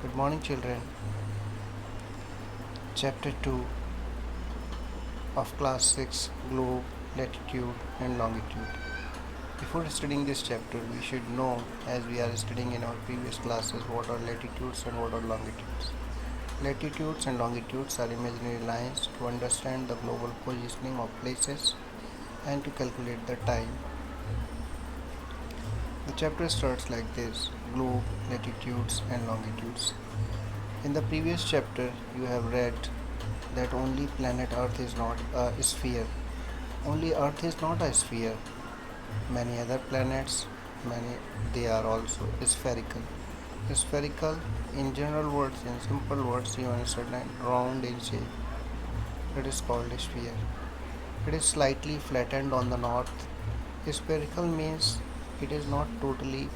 Good morning, children. Chapter 2 of Class 6 Globe, Latitude and Longitude. Before studying this chapter, we should know, as we are studying in our previous classes, what are latitudes and what are longitudes. Latitudes and longitudes are imaginary lines to understand the global positioning of places and to calculate the time. The chapter starts like this: globe, latitudes and longitudes. In the previous chapter, you have read that only planet Earth is not a sphere. Only Earth is not a sphere. Many other planets, many they are also spherical. Spherical, in general words, in simple words, you understand round in shape. It is called a sphere. It is slightly flattened on the north. Spherical means it is not totally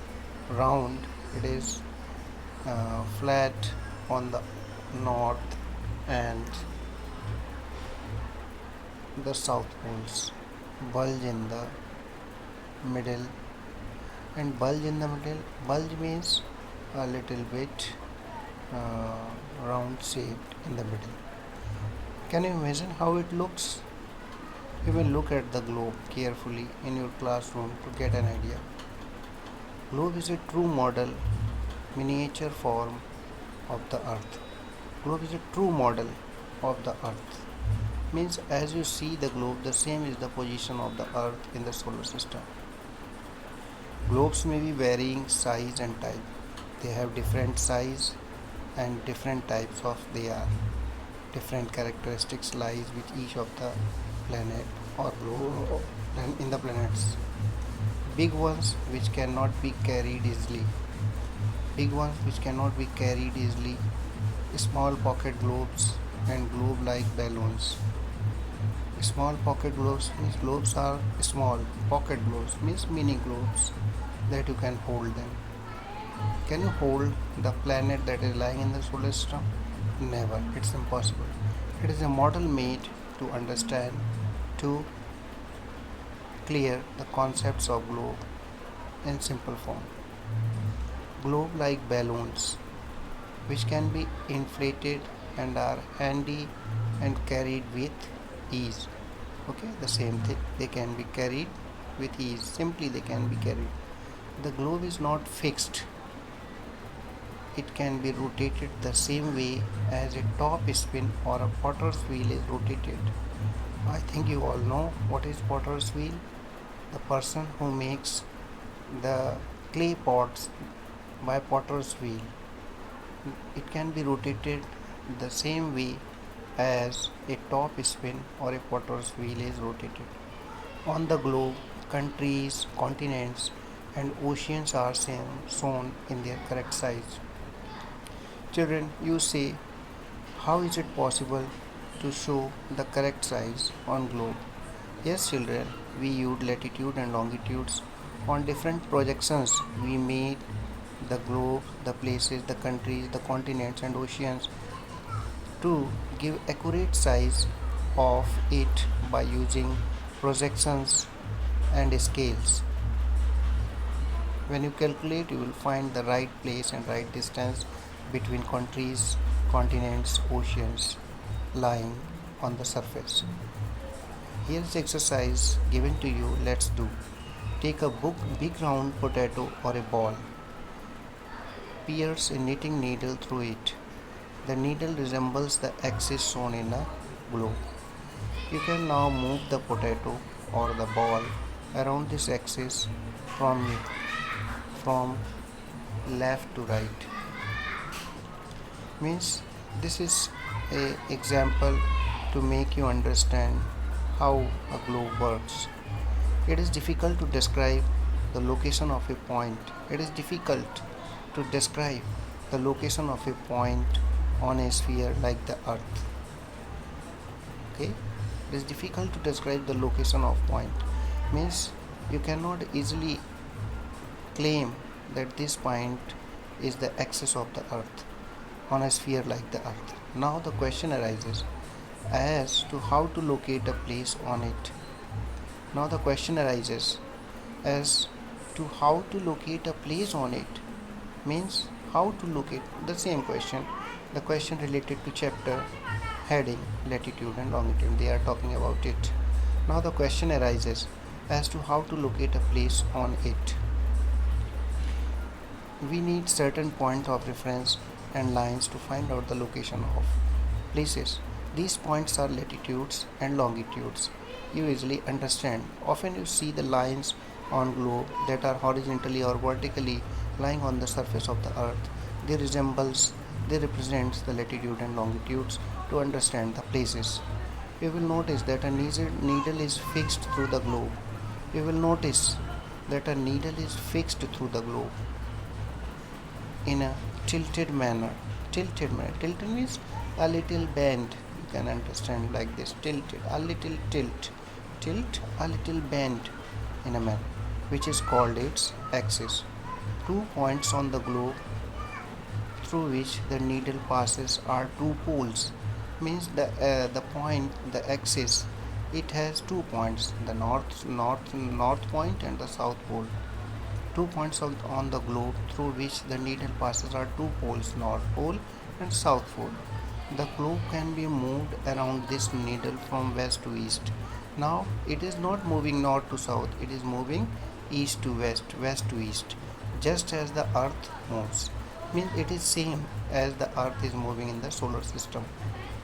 round. It is flat on the north and the south poles. Bulge in the middle, and bulge means a little bit round shaped in the middle. Can you imagine how it looks? You will look at the globe carefully in your classroom to get an idea. Globe is a true model, miniature form of the earth. Globe is a true model of the earth. Means as you see the globe, the same is the position of the earth in the solar system. Globes may be varying size and type. They have different size and different types of they are. Different characteristics lies with each of the planet or globe in the planets. Big ones which cannot be carried easily. Big ones which cannot be carried easily. Small pocket globes and globe-like balloons. Small pocket globes means globes are small. Pocket globes means mini globes that you can hold them. Can you hold the planet that is lying in the solar system? Never. It's impossible. It is a model made to understand, to clear the concepts of globe in simple form. Globe like balloons which can be inflated and are handy and carried with ease. Okay, the same thing, they can be carried with ease. Simply they can be carried. The globe is not fixed. It can be rotated the same way as a top spin or a potter's wheel is rotated. I think you all know what is potter's wheel. The person who makes the clay pots by potter's wheel. It can be rotated the same way as a top spin or a potter's wheel is rotated. On the globe, countries, continents, and oceans are shown in their correct size. Children, you say, how is it possible to show the correct size on globe? Yes, children, we used latitude and longitudes on different projections. We made the globe, the places, the countries, the continents, and oceans to give accurate size of it by using projections and scales. When you calculate, you will find the right place and right distance between countries, continents, oceans lying on the surface. Here's the exercise given to you. Let's do. Take a big round potato or a ball. Pierce a knitting needle through it. The needle resembles the axis shown in a globe. You can now move the potato or the ball around this axis from left to right. Means this is a example to make you understand how a globe works. It is difficult to describe the location of a point. It is difficult to describe the location of a point on a sphere like the earth. Okay, it is difficult to describe the location of point. Means you cannot easily claim that this point is the axis of the earth on a sphere like the earth. Now the question arises as to how to locate a place on it. Now the question arises as to how to locate a place on it. Means how to locate the same question, the question related to chapter heading latitude and longitude. They are talking about it. Now the question arises as to how to locate a place on it. We need certain points of reference and lines to find out the location of places. These points are latitudes and longitudes. You easily understand. Often you see the lines on globe that are horizontally or vertically lying on the surface of the earth. They represent the latitude and longitudes to understand the places. You will notice that a needle is fixed through the globe. You will notice that a needle is fixed through the globe in a tilted manner. Tilted means a little bend. You can understand like this. Tilted. A little tilt. Tilt. A little bend in a manner, which is called its axis. 2 points on the globe through which the needle passes are 2 poles. Means the point, the axis, it has 2 points: the north point and the south pole. 2 points on the globe through which the needle passes are 2 poles: North Pole and South Pole. The globe can be moved around this needle from west to east. Now it is not moving north to south, it is moving east to west, west to east, just as the earth moves. Means it is same as the earth is moving in the solar system.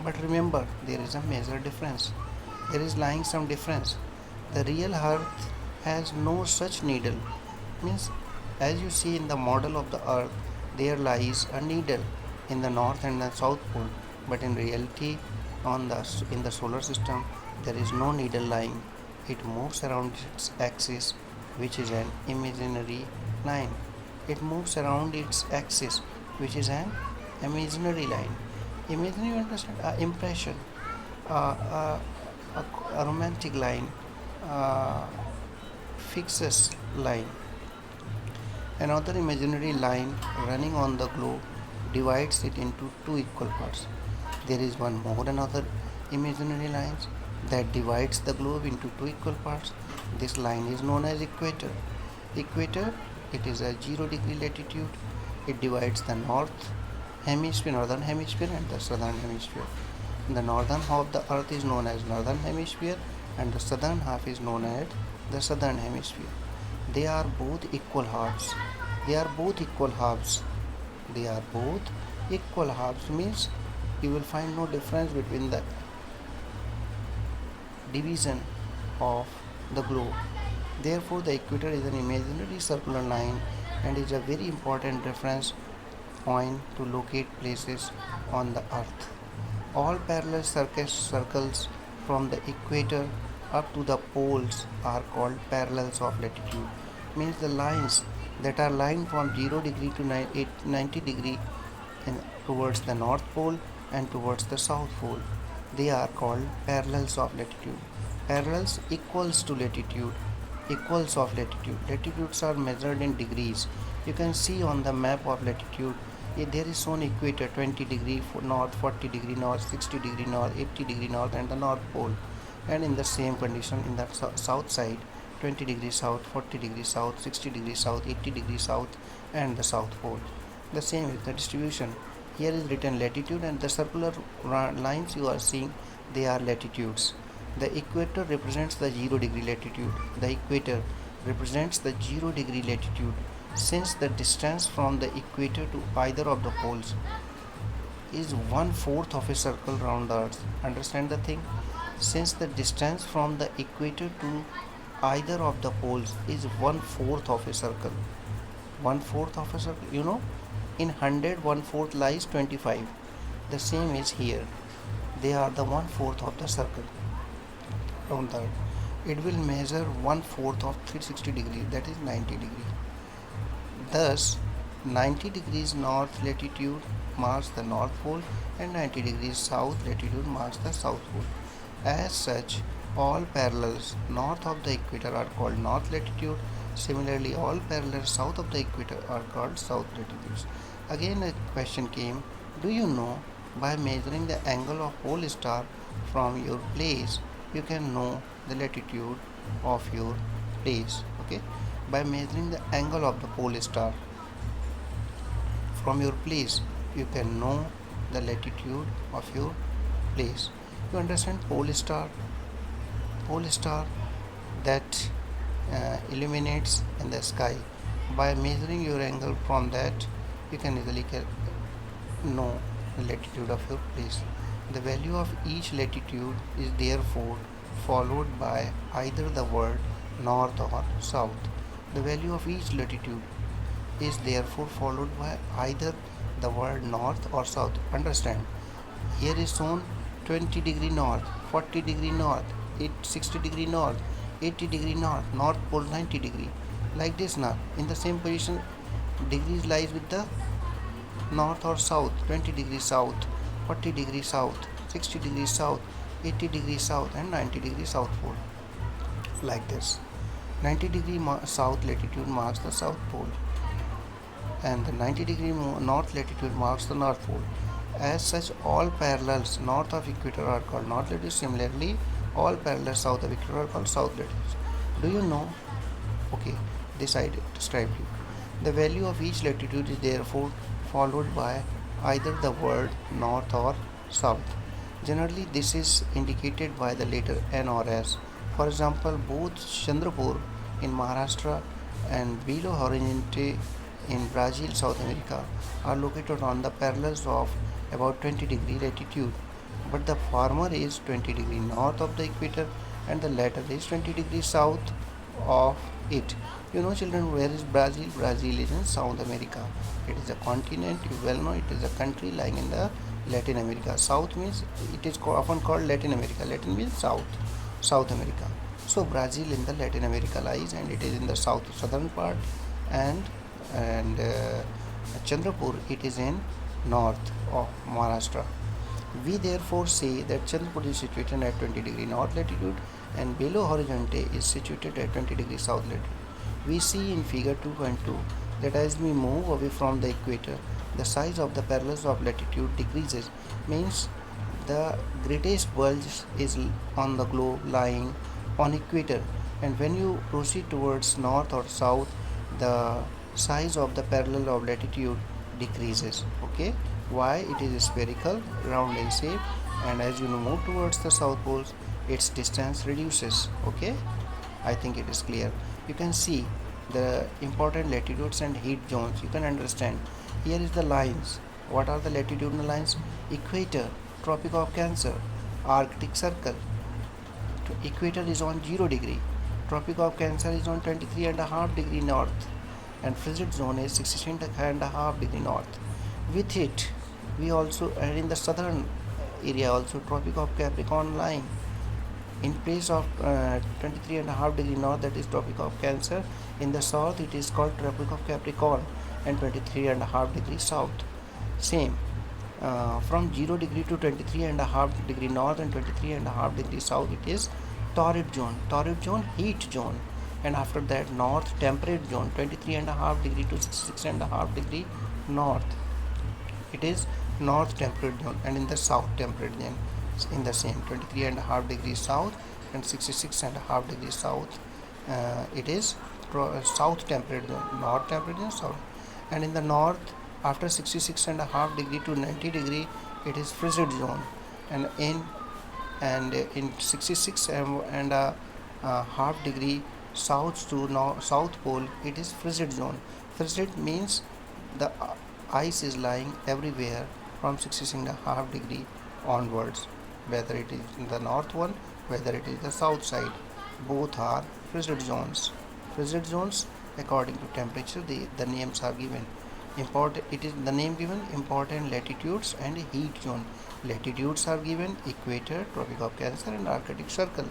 But remember, there is a major difference. There is lying some difference. The real earth has no such needle. Means as you see in the model of the earth, there lies a needle in the north and the south pole, but in reality in the solar system there is no needle lying. It moves around its axis, which is an imaginary line. It moves around its axis, which is an imaginary line. Imagine, you understand, impression, a romantic line, fixes line. Another imaginary line running on the globe divides it into two equal parts. There is one more another imaginary line that divides the globe into two equal parts. This line is known as equator. Equator, it is a 0 degree latitude. It divides the northern hemisphere and the southern hemisphere. The northern half of the earth is known as northern hemisphere and the southern half is known as the southern hemisphere. They are both equal halves. They are both equal halves. They are both equal halves means you will find no difference between the division of the globe. Therefore, the equator is an imaginary circular line and is a very important reference point to locate places on the earth. All parallel circles from the equator up to the poles are called parallels of latitude. Means the lines that are lying from 0 degree to 90 degree towards the north pole and towards the south pole. They are called parallels of latitude. Parallels equals to latitude. Equals of latitude. Latitudes are measured in degrees. You can see on the map of latitude, there is shown equator 20 degree north, 40 degree north, 60 degree north, 80 degree north and the north pole. And in the same condition in the south side, 20 degrees south, 40 degrees south, 60 degrees south, 80 degrees south and the south pole. The same is the distribution. Here is written latitude and the circular lines you are seeing, they are latitudes. The equator represents the 0 degree latitude. The equator represents the 0 degree latitude. Since the distance from the equator to either of the poles is 1/4 of a circle round the earth. Understand the thing? Since the distance from the equator to either of the poles is 1/4 of a circle. 1/4 of a circle, in 100, 1/4 lies 25. The same is here. They are the 1/4 of the circle round the earth. It will measure 1/4 of 360 degree, that is 90 degree. Thus, 90 degrees north latitude marks the north pole and 90 degrees south latitude marks the south pole. As such, all parallels north of the equator are called north latitude. Similarly, all parallels south of the equator are called south latitudes. Again, a question came, do you know by measuring the angle of pole star from your place, you can know the latitude of your place? Okay, by measuring the angle of the pole star from your place you can know the latitude of your place. You understand pole star that illuminates in the sky. By measuring your angle from that, you can easily know the latitude of your place. The value of each latitude is therefore followed by either the word north or south. The value of each latitude is therefore followed by either the word north or south. Understand? Here is shown 20-degree north, 40-degree north, 60-degree north, 80-degree north, north pole 90-degree. Like this now. In the same position, degrees lies with the north or south, 20 degrees south, 40 degrees south, 60 degrees south, 80 degrees south, and 90 degrees south pole. Like this. 90-degree south latitude marks the south pole, and the 90-degree north latitude marks the north pole. As such, all parallels north of equator are called north latitudes. Similarly, all parallels south of equator are called south latitudes. Do you know? Okay, this I described you. The value of each latitude is therefore followed by either the word north or south. Generally, this is indicated by the letter N or S. For example, both Chandrapur in Maharashtra and Belo Horizonte in Brazil, South America, are located on the parallels of about 20-degree latitude, but the former is 20 degree north of the equator and the latter is 20 degrees south of it. You know, children, where is Brazil? Brazil is in South America. It is a continent. You well know it is a country lying in the Latin America. South means it is often called Latin America. Latin means south, South America. So Brazil in the Latin America lies, and it is in the southern part, and Chandrapur it is in north of Maharashtra. We therefore say that Chandrapur is situated at 20-degree north latitude and Belo Horizonte is situated at 20-degree south latitude. We see in figure 2.2 that as we move away from the equator, the size of the parallels of latitude decreases, means the greatest bulge is on the globe lying on equator, and when you proceed towards north or south, the size of the parallel of latitude decreases. Okay, why? It is spherical, round in shape, and as you move towards the south poles, its distance reduces. Okay, I think it is clear. You can see the important latitudes and heat zones. You can understand. Here is the lines. What are the latitudinal lines? Equator, Tropic of Cancer, Arctic Circle. Equator is on 0 degree. Tropic of Cancer is on 23.5 degree north, and frigid zone is 16.5 degree north. With it, we also and in the southern area also Tropic of Capricorn lying. In place of 23.5 degree north, that is Tropic of Cancer. In the south, it is called Tropic of Capricorn and 23.5 degree south. Same. From 0 degree to 23.5 degree north and 23.5 degree south, it is torrid zone, heat zone, and after that north temperate zone, 23.5 degree to 66.5 degree north, it is north temperate zone, and in the south temperate zone, in the same 23.5 degrees south and 66.5 degrees south, it is south temperate zone, north temperate zone, south, and in the north after 66.5 degree to 90 degree, it is frigid zone, and in 66 and a half degree south to south pole, it is frigid zone. Frigid means the ice is lying everywhere from 66.5 degree onwards, whether it is in the north one, whether it is the south side, both are frigid zones. Frigid zones, according to temperature, the names are given. It is the name given important latitudes and heat zone. Latitudes are given equator, Tropic of Cancer, and Arctic Circle,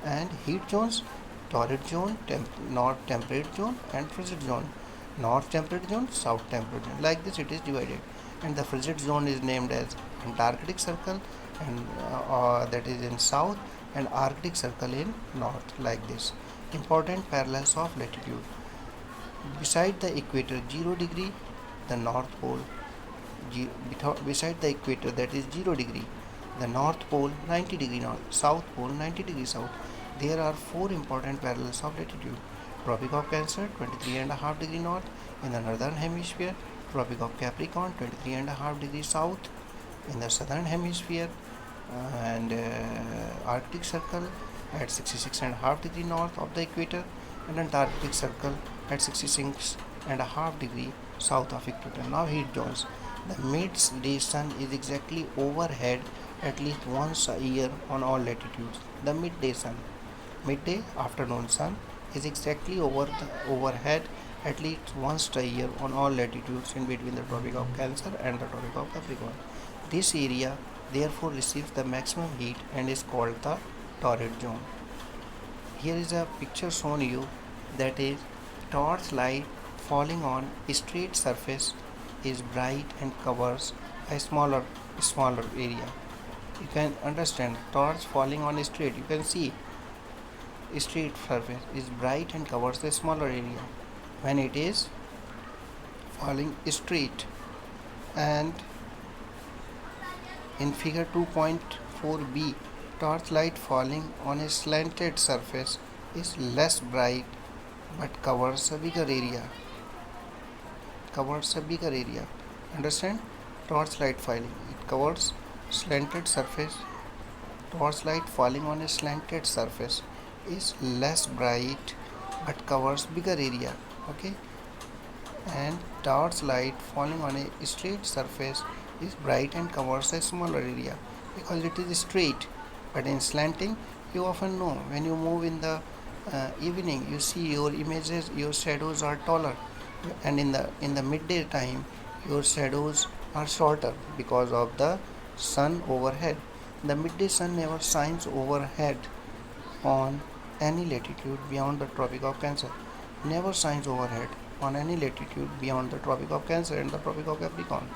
and heat zones torrid zone, north temperate zone, and frigid zone. North temperate zone, south temperate zone. Like this, it is divided, and the frigid zone is named as Antarctic Circle, and that is in south, and Arctic Circle in north. Like this. Important parallels of latitude. Beside the equator, 0 degree, the north pole. Beside the equator, that is 0 degree, the north pole 90 degree north, south pole 90 degree south. There are 4 important parallels of latitude. Tropic of Cancer 23.5 degree north in the northern hemisphere, Tropic of Capricorn 23.5 degrees south in the southern hemisphere, and Arctic Circle at 66.5 degree north of the equator, and Antarctic Circle at 66.5 degree south of equator. Now heat zones. The midday sun is exactly overhead at least once a year on all latitudes. The midday sun, midday afternoon sun, is exactly overhead at least once a year on all latitudes in between the Tropic of Cancer and the Tropic of Capricorn. This area therefore receives the maximum heat and is called the torrid zone. Here is a picture shown you, that is torch light falling on a straight surface is bright and covers a smaller area. You can understand, torch falling on a straight, you can see a straight surface is bright and covers a smaller area when it is falling straight. And in figure 2.4b, torchlight falling on a slanted surface is less bright but covers a bigger area. Understand? Torchlight falling, it covers slanted surface. Torchlight falling on a slanted surface is less bright but covers bigger area. Okay? And torchlight falling on a straight surface is bright and covers a smaller area because it is straight. But in slanting, you often know when you move in the evening, you see your images, your shadows are taller, and in the midday time, your shadows are shorter because of the sun overhead. The midday sun never shines overhead on any latitude beyond the Tropic of Cancer. Never shines overhead on any latitude beyond the Tropic of Cancer and the Tropic of Capricorn.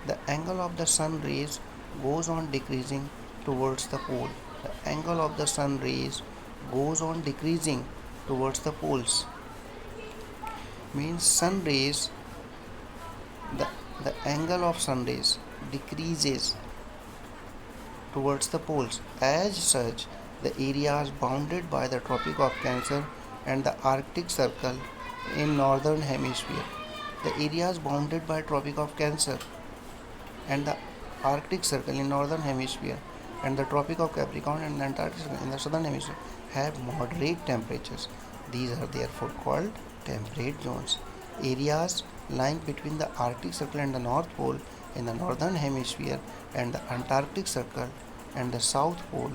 The angle of the sun rays goes on decreasing towards the pole. The angle of the sun rays goes on decreasing towards the poles. Means sun rays, the angle of sun rays decreases towards the poles. As such, the areas bounded by the Tropic of Cancer and the Arctic Circle in northern hemisphere. The areas bounded by Tropic of Cancer and the Arctic Circle in northern hemisphere and the Tropic of Capricorn and the Antarctic Circle in the southern hemisphere have moderate temperatures. These are therefore called temperate zones. Areas lying between the Arctic Circle and the North Pole in the northern hemisphere and the Antarctic Circle and the South Pole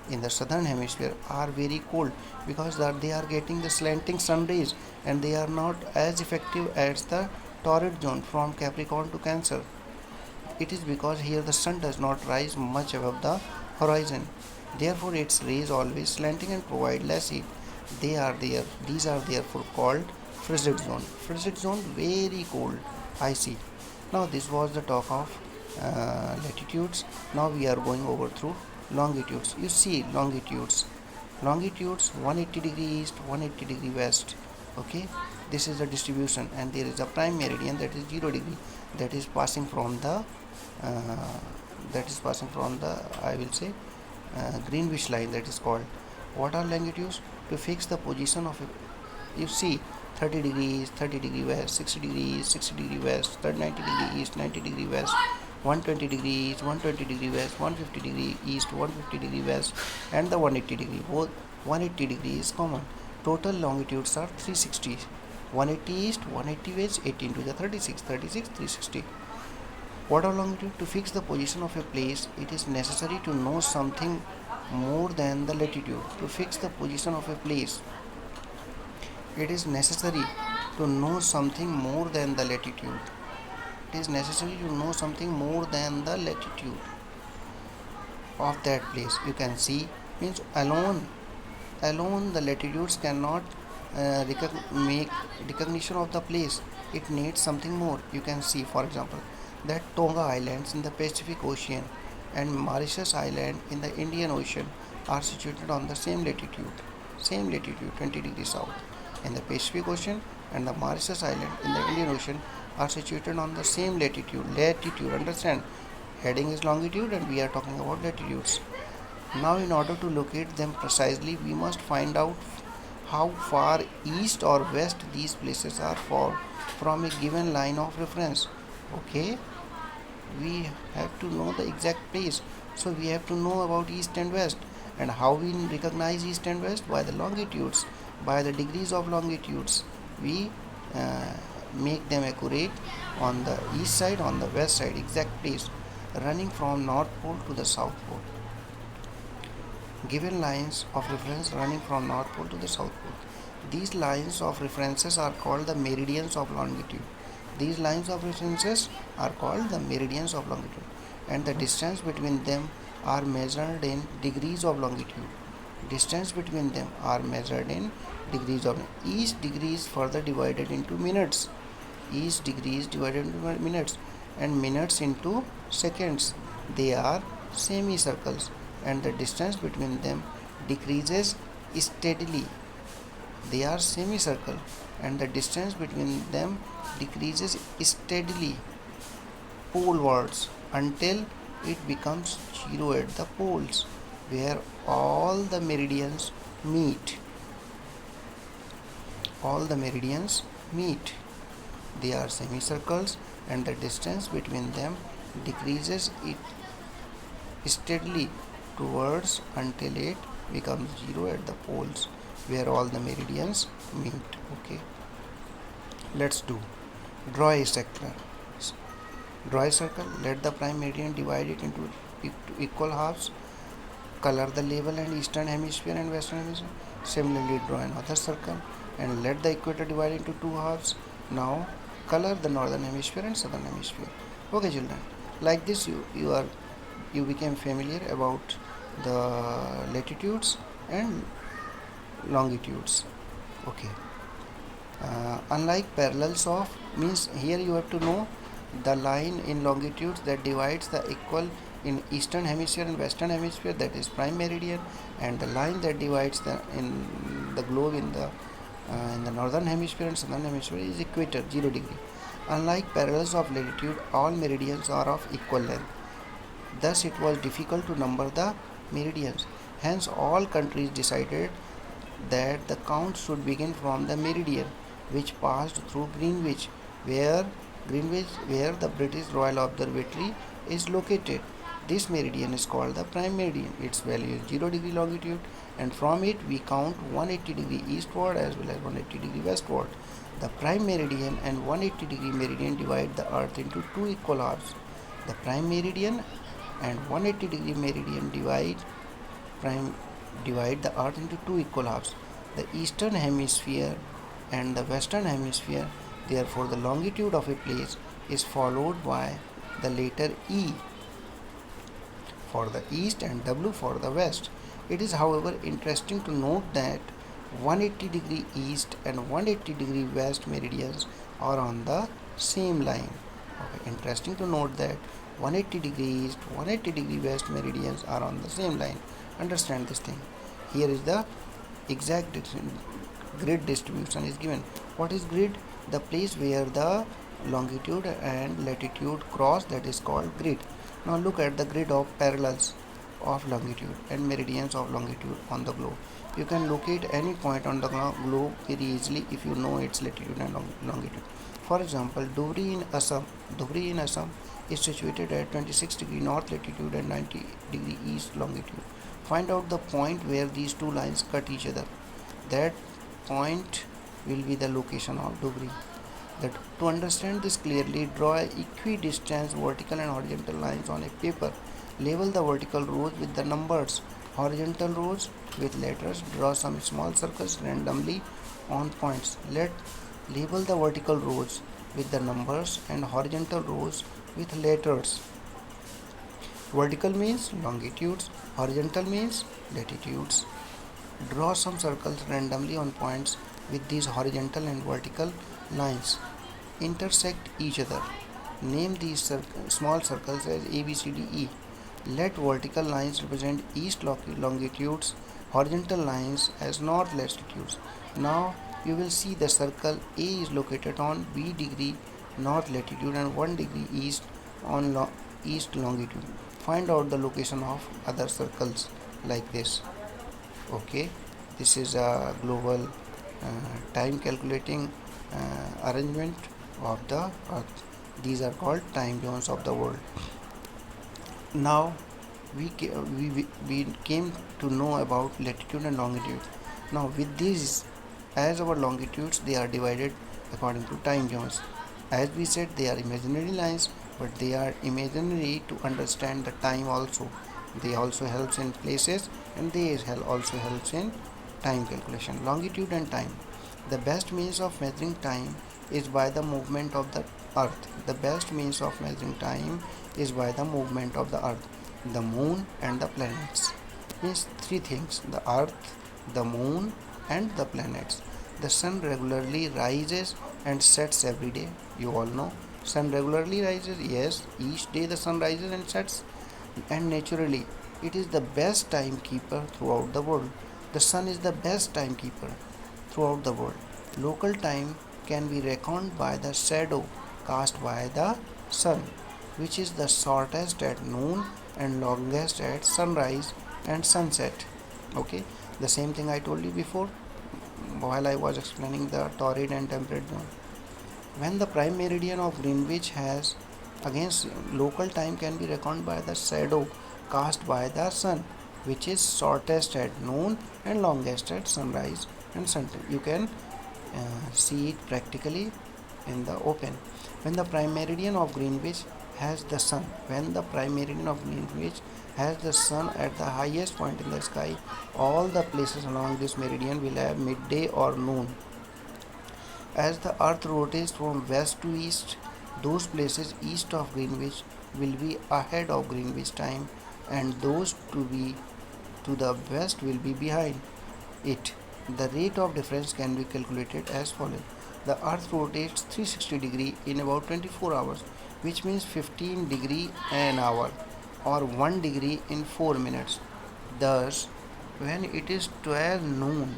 in the southern hemisphere are very cold because they are getting the slanting sun rays and they are not as effective as the torrid zone from Capricorn to Cancer. It is because here the sun does not rise much above the horizon. Therefore, its rays always slanting and provide less heat. These are therefore called frigid zone. Frigid zone, very cold, icy. Now this was the talk of latitudes. Now we are going over through longitudes. You see longitudes 180 degree east, 180 degree west. Okay, this is the distribution, and there is a prime meridian, that is 0 degree, that is passing from the I will say Greenwich line, that is called. What are longitudes? To fix the position of you see 30 degrees, 30 degree west, 60 degrees, 60 degree west, 90 degree east, 90 degree west, 120 degrees, 120 degree west, 150 degree east, 150 degree west, and the 180 degree. Both 180 degree is common. Total longitudes are 360. 180 east, 180 west, 18 to the 36, 360. What are longitude? To fix the position of a place, it is necessary to know something more than the latitude. To fix the position of a place, it is necessary to know something more than the latitude. It is necessary to know something more than the latitude of that place. You can see, means alone the latitudes cannot make recognition of the place. It needs something more. You can see, for example, that Tonga Islands in the Pacific Ocean and Mauritius Island in the Indian Ocean are situated on the same latitude 20 degrees south. In the Pacific Ocean and the Mauritius Island in the Indian Ocean are situated on the same latitude. Understand? Heading is longitude and we are talking about latitudes. Now in order to locate them precisely, we must find out how far east or west these places are from a given line of reference. Okay, we have to know the exact place, so we have to know about east and west. And how we recognize east and west? By the longitudes, by the degrees of longitudes. We uh, make them accurate. On the east side, on the west side, exact place, running from north pole to the south pole. Given lines of reference running from north pole to the south pole. These lines of references are called the meridians of longitude. These lines of references are called the meridians of longitude, and the distance between them are measured in degrees of longitude. Distance between them are measured in degrees of. Each degree is further divided into minutes. Each degree is divided into minutes, and minutes into seconds. They are semicircles, and the distance between them decreases steadily. They are semicircle, and the distance between them decreases steadily polewards until it becomes zero at the poles where all the meridians meet. All the meridians meet. They are semicircles, and the distance between them decreases it steadily towards until it becomes zero at the poles where all the meridians meet. Okay, let's do. Draw a sector. Draw a circle. Let the prime meridian divide it into equal halves. Color the label and eastern hemisphere and western hemisphere. Similarly, draw another circle and let the equator divide into two halves. Now color the northern hemisphere and southern hemisphere. Okay, children. Like this, you became familiar about the latitudes and longitudes. Okay. Unlike parallels of, means here you have to know the line in longitudes that divides the equal in eastern hemisphere and western hemisphere, that is prime meridian, and the line that divides the globe in the northern hemisphere and southern hemisphere is equator, 0 degree. Unlike parallels of latitude, all meridians are of equal length. Thus it was difficult to number the meridians. Hence all countries decided that the count should begin from the meridian which passed through where where the British Royal Observatory is located. This meridian is called the prime meridian. Its value is 0 degree longitude, and from it we count 180 degree eastward as well as 180 degree westward. The prime meridian and 180 degree meridian divide the earth into two equal halves. The prime meridian and 180 degree meridian divide the earth into two equal halves, the eastern hemisphere and the western hemisphere. Therefore the longitude of a place is followed by the letter E for the east and W for the west. It is however interesting to note that 180 degree east and 180 degree west meridians are on the same line. Okay, interesting to note that 180 degree east, 180 degree west meridians are on the same line. Understand this thing. Here is the exact grid distribution is given. What is grid? The place where the longitude and latitude cross, that is called grid. Now look at the grid of parallels of longitude and meridians of longitude on the globe. You can locate any point on the globe very easily if you know its latitude and longitude. For example, Dhubri in Assam is situated at 26 degree north latitude and 90 degree east longitude. Find out the point where these two lines cut each other. That point will be the location of Dhubri. That to understand this clearly, draw equidistant vertical and horizontal lines on a paper. Label the vertical rows with the numbers, horizontal rows with letters. Draw some small circles randomly on points. Label the vertical rows with the numbers and horizontal rows with letters. Vertical means longitudes, horizontal means latitudes. Draw some circles randomly on points with these horizontal and vertical lines. Intersect each other. Name these small circles as A, B, C, D, E. Let vertical lines represent east longitudes, horizontal lines as north latitudes. Now you will see the circle A is located on B degree north latitude and 1 degree east on east longitude. Find out the location of other circles like this. Okay, this is a global time calculating arrangement of the earth. These are called time zones of the world. Now we came to know about latitude and longitude. Now with these, as our longitudes, they are divided according to time zones. As we said, they are imaginary lines, but they are imaginary to understand the time also. They also helps in places, and they also helps in time calculation. Longitude and time. The best means of measuring time is by the movement of the earth. The best means of measuring time is by the movement of the earth, the moon and the planets. Means three things: the earth, the moon and the planets. The sun regularly rises and sets every day. You all know sun regularly rises. Yes, each day the sun rises and sets, and naturally it is the best timekeeper throughout the world. The sun is the best timekeeper throughout the world. Local time can be reckoned by the shadow cast by the sun, which is the shortest at noon and longest at sunrise and sunset. Okay, the same thing I told you before while I was explaining the torrid and temperate zone. When the prime meridian of Greenwich has against local time can be reckoned by the shadow cast by the sun, which is shortest at noon and longest at sunrise and sunset. You can see it practically in the open. When the prime meridian of Greenwich has the sun, when the prime meridian of Greenwich has the sun at the highest point in the sky, all the places along this meridian will have midday or noon. As the earth rotates from west to east, those places east of Greenwich will be ahead of Greenwich time, and those to be to the west will be behind it. The rate of difference can be calculated as follows. The earth rotates 360 degree in about 24 hours, which means 15 degree an hour or 1 degree in 4 minutes. Thus, when it is 12 noon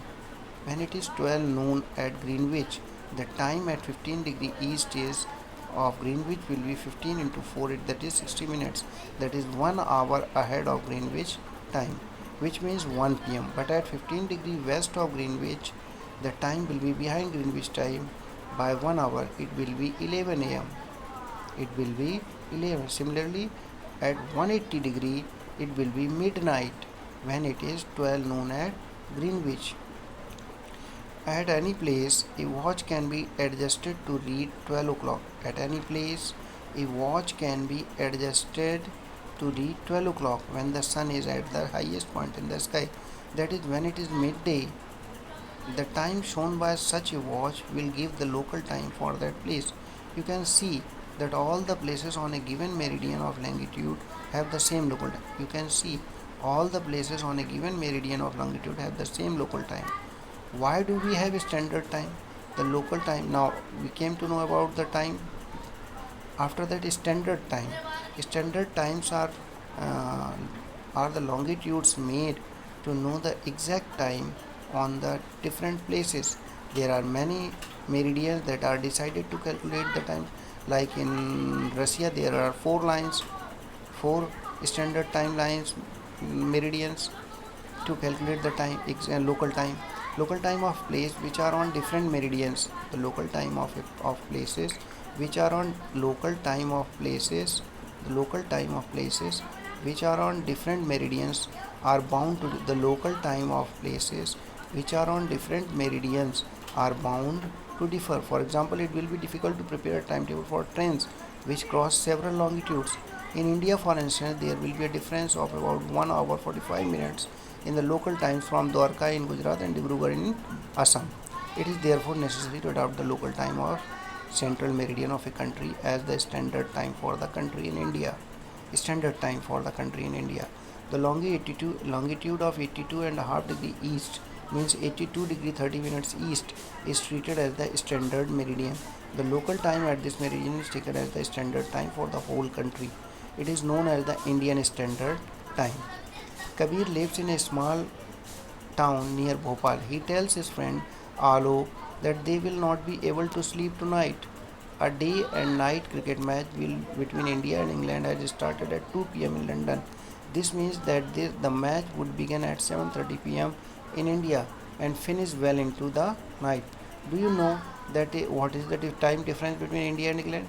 at Greenwich, the time at 15 degree east is of Greenwich will be 15 into 4, that is 60 minutes. That is 1 hour ahead of Greenwich time, which means 1 pm. But at 15 degree west of Greenwich, the time will be behind Greenwich time by 1 hour. It will be 11 am. It will be 11. Similarly, at 180 degree, it will be midnight when it is 12 noon at Greenwich. At any place, a watch can be adjusted to read 12 o'clock. At any place, a watch can be adjusted to read 12 o'clock when the sun is at the highest point in the sky. That is, when it is midday, the time shown by such a watch will give the local time for that place. You can see that all the places on a given meridian of longitude have the same local time. You can see all the places on a given meridian of longitude have the same local time. Why do we have a standard time? The local time. Now we came to know about the time. After that, standard time. Standard times are the longitudes made to know the exact time on the different places. There are many meridians that are decided to calculate the time. Like in Russia, there are four standard time lines, meridians to calculate the time, local time. Local time of place which are on different meridians. The local time of places which are on local time of places. The local time of places which are on different meridians are bound to the local time of places which are on different meridians are bound to differ. For example, it will be difficult to prepare a timetable for trains which cross several longitudes. In India, for instance, there will be a difference of about 1 hour 45 minutes in the local times from Dwarka in Gujarat and Dibrugarh in Assam. It is therefore necessary to adopt the local time of central meridian of a country as the standard time for the country in India. Standard time for the country in India. The longitude of 82.5 degree east means 82 degree 30 minutes east is treated as the standard meridian. The local time at this meridian is taken as the standard time for the whole country. It is known as the Indian Standard Time. Kabir lives in a small town near Bhopal. He tells his friend Alo that they will not be able to sleep tonight. A day and night cricket match between India and England has started at 2 pm in London. This means that the match would begin at 7:30 pm in India. and finish well into the night. Do you know that what is the time difference between India and England?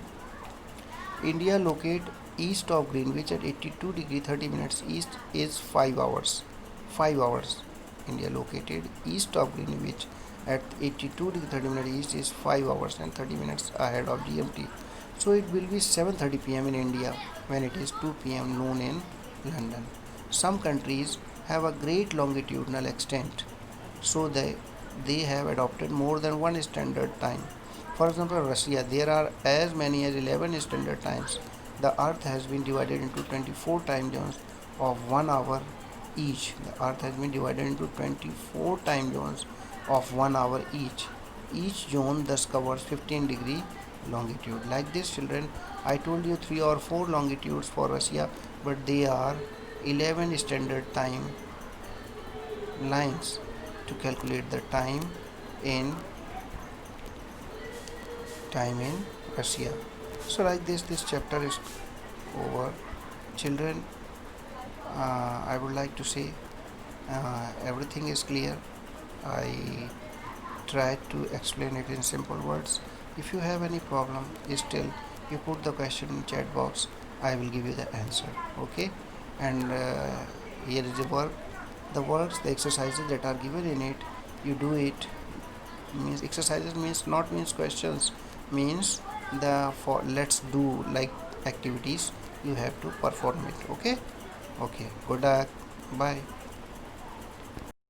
India located east of Greenwich at 82 degree 30 minutes east is 5 hours. 5 hours. India located east of Greenwich at 82 degree 30 minutes east is 5 hours and 30 minutes ahead of GMT. So it will be 7:30 p.m. in India when it is 2 p.m. noon in London. Some countries have a great longitudinal extent, so they have adopted more than one standard time. For example, Russia, there are as many as 11 standard times. The earth has been divided into 24 time zones of 1 hour each. The earth has been divided into 24 time zones of 1 hour each. Each zone thus covers 15 degree longitude. Like this, children, I told you 3 or 4 longitudes for Russia, but they are 11 standard time lines to calculate the in time in Russia. So like this chapter is over. Children, I would like to say everything is clear. I tried to explain it in simple words. If you have any problem, still you put the question in chat box. I will give you the answer. Okay, and here is the work. The works, the exercises that are given in it, you do it. Means exercises means not means questions, means the for let's do like activities, you have to perform it. Okay, okay, good luck, bye.